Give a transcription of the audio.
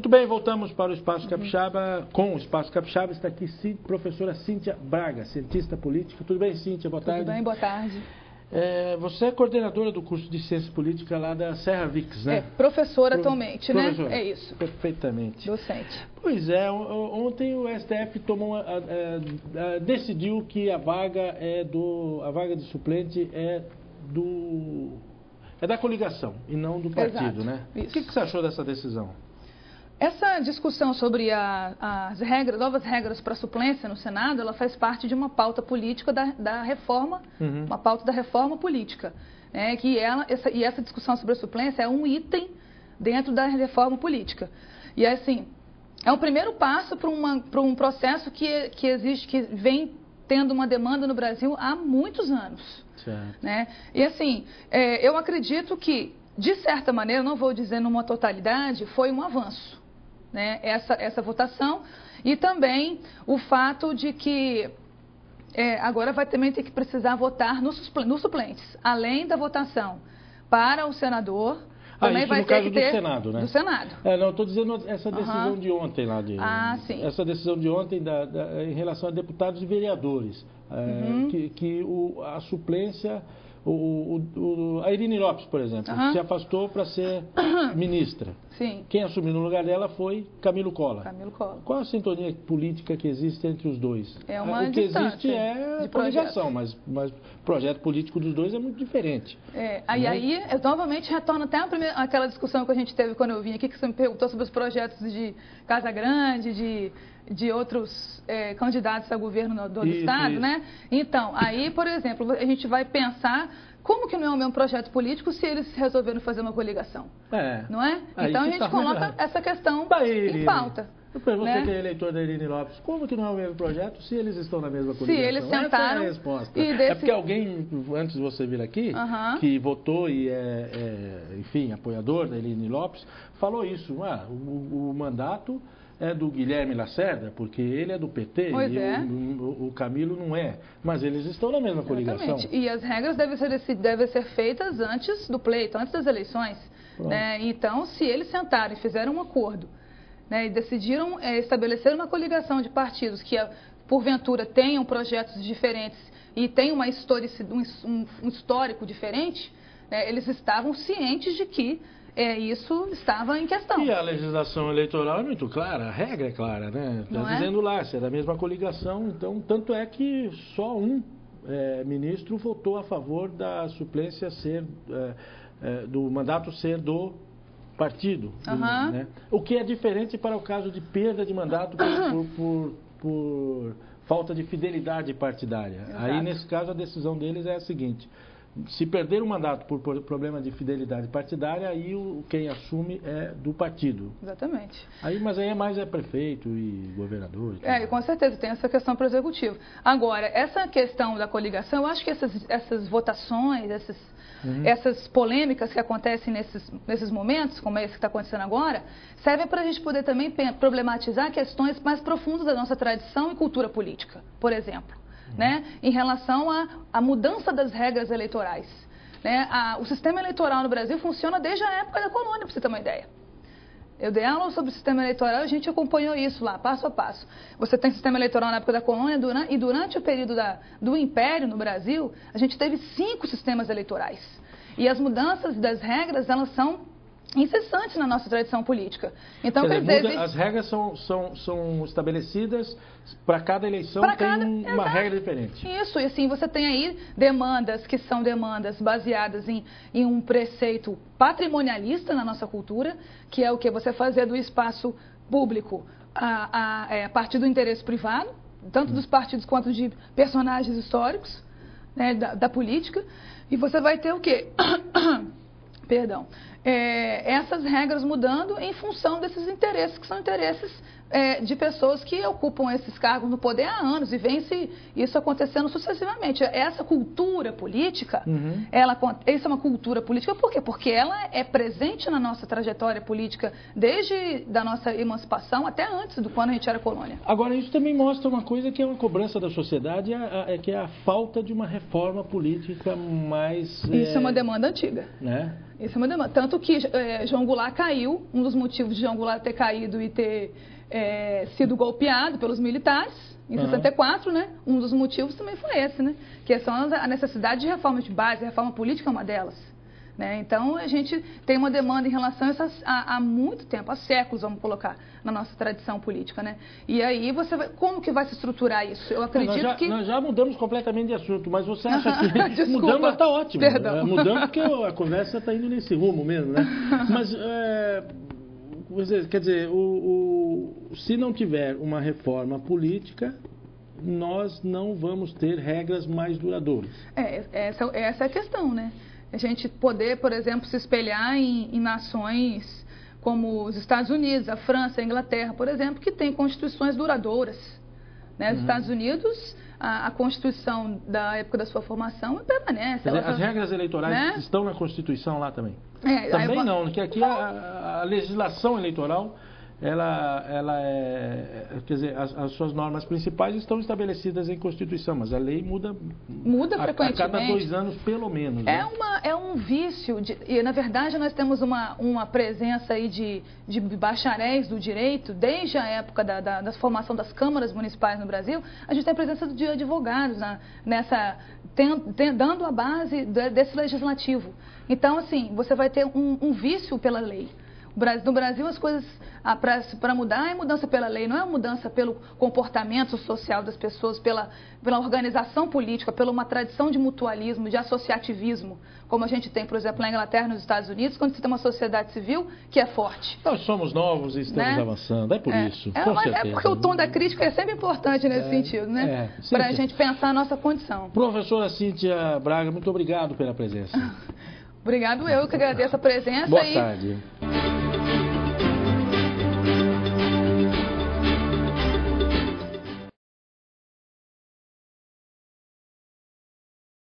Muito bem, voltamos para o Espaço Capixaba. Com o Espaço Capixaba está aqui professora Cíntia Braga, cientista política. Tudo bem, Cíntia? Boa tarde. Tudo bem, boa tarde. Você é coordenadora do curso de Ciência Política lá da Serra Vix, né? Professora atualmente, professora. né? É isso. Perfeitamente. Docente. Pois é, ontem o STF decidiu que a vaga de suplente é da coligação e não do partido, Exato. né? Isso. O que você achou dessa decisão? Essa discussão sobre as novas regras para suplência no Senado, ela faz parte de uma pauta política da reforma, uma pauta da reforma política. Né, e essa discussão sobre a suplência é um item dentro da reforma política. E assim, é um primeiro passo para um processo que existe, que vem tendo uma demanda no Brasil há muitos anos. Certo. Né? E assim, eu acredito que, de certa maneira, não vou dizer numa totalidade, foi um avanço. Né, essa votação, e também o fato de que agora vai também ter que precisar votar nos suplentes, além da votação para o senador, também isso vai no ter caso que ter do Senado, né? Do Senado. Não, estou dizendo essa decisão de ontem lá. Sim. Essa decisão de ontem em relação a deputados e vereadores, que a suplência... a Irine Lopes, por exemplo, se afastou para ser ministra. Sim. Quem assumiu no lugar dela foi Camilo Collor. Qual a sintonia política que existe entre os dois? É uma o que existe é de coligação, mas o projeto político dos dois é muito diferente. Aí eu novamente retorno até aquela discussão que a gente teve quando eu vim aqui, que você me perguntou sobre os projetos de Casa Grande, de outros candidatos a governo do Estado, né? Então, aí, por exemplo, a gente vai pensar como que não é o mesmo projeto político se eles resolveram fazer uma coligação, não é? Então, a gente coloca essa questão em pauta. Você que é eleitor da Irine Lopes, como que não é o mesmo projeto se eles estão na mesma coligação? Se eles sentaram... Essa é a resposta. É porque alguém, antes de você vir aqui, que votou e enfim, apoiador da Irine Lopes, falou isso. O mandato é do Guilherme Lacerda, porque ele é do PT o Camilo não é. Mas eles estão na mesma coligação. E as regras devem ser feitas antes do pleito, antes das eleições. Né? Então, se eles sentaram e fizeram um acordo, né, e decidiram estabelecer uma coligação de partidos que, porventura, tenham projetos diferentes e tenham um histórico diferente, né, eles estavam cientes de que isso estava em questão. E a legislação eleitoral é muito clara, a regra é clara, né? Está dizendo lá, se é da mesma coligação, então, tanto é que só um ministro votou a favor da suplência do mandato ser do partido. Né? O que é diferente para o caso de perda de mandato por falta de fidelidade partidária. Exato. Aí, nesse caso, a decisão deles é a seguinte: se perder o mandato por problema de fidelidade partidária, aí quem assume é do partido. Exatamente. Mas aí é prefeito e governador. Com certeza, tem essa questão para o executivo. Agora, essa questão da coligação, eu acho que essas votações, essas polêmicas que acontecem nesses momentos, como esse que está acontecendo agora, servem para a gente poder também problematizar questões mais profundas da nossa tradição e cultura política, por exemplo. Né, em relação à mudança das regras eleitorais. Né? O sistema eleitoral no Brasil funciona desde a época da colônia, para você ter uma ideia. Eu dei aula sobre o sistema eleitoral e a gente acompanhou isso lá, passo a passo. Você tem sistema eleitoral na época da colônia e durante o período do Império no Brasil, a gente teve 5 sistemas eleitorais. E as mudanças das regras, elas são incessantes na nossa tradição política. Então, as regras são estabelecidas para cada eleição, tem uma regra diferente. Isso, e assim, você tem aí demandas que são demandas baseadas em um preceito patrimonialista na nossa cultura, que é o que você fazer do espaço público a partir do interesse privado, tanto dos partidos quanto de personagens históricos, né, da política, e você vai ter o quê? Perdão. Essas regras mudando em função desses interesses, que são interesses de pessoas que ocupam esses cargos no poder há anos e vem isso acontecendo sucessivamente. Essa cultura política, essa é uma cultura política, por quê? Porque ela é presente na nossa trajetória política desde da nossa emancipação até antes do quando a gente era colônia. Agora, isso também mostra uma coisa que é uma cobrança da sociedade, que é a falta de uma reforma política mais... Isso é uma demanda antiga. Né? Isso é uma demanda. Tanto Tanto que João Goulart caiu, um dos motivos de João Goulart ter caído e ter sido golpeado pelos militares em 64, né? Um dos motivos também foi esse, né? Que são a necessidade de reforma de base, a reforma política é uma delas. Né? Então, a gente tem uma demanda em relação a essas, há muito tempo, há séculos, vamos colocar, na nossa tradição política. Né? E aí, como que vai se estruturar isso? Eu acredito que... Nós já mudamos completamente de assunto, mas você acha que mudamos está ótimo. Mudamos porque a conversa está indo nesse rumo mesmo, né? Mas, quer dizer, se não tiver uma reforma política, nós não vamos ter regras mais duradouras. Essa é a questão, né? A gente poder, por exemplo, se espelhar em nações como os Estados Unidos, a França, a Inglaterra, por exemplo, que têm constituições duradouras. Né? Os Estados Unidos, a Constituição da época da sua formação permanece. As regras eleitorais estão na Constituição lá também? Também não, porque aqui a legislação eleitoral... quer dizer, as suas normas principais estão estabelecidas em Constituição, mas a lei muda frequentemente. A cada 2 anos, pelo menos. Né? É um vício, e na verdade nós temos uma presença aí de bacharéis do direito, desde a época da formação das câmaras municipais no Brasil, a gente tem a presença de advogados dando a base desse legislativo. Então, assim, você vai ter um vício pela lei. No Brasil, as coisas, para mudar, é mudança pela lei, não é mudança pelo comportamento social das pessoas, pela organização política, pela uma tradição de mutualismo, de associativismo, como a gente tem, por exemplo, na Inglaterra e nos Estados Unidos, quando você tem uma sociedade civil que é forte. Nós somos novos e estamos avançando, é por isso. É porque o tom da crítica é sempre importante nesse sentido, né? Para a gente pensar a nossa condição. Professora Cíntia Braga, muito obrigado pela presença. Obrigado, eu que agradeço a presença. Boa tarde.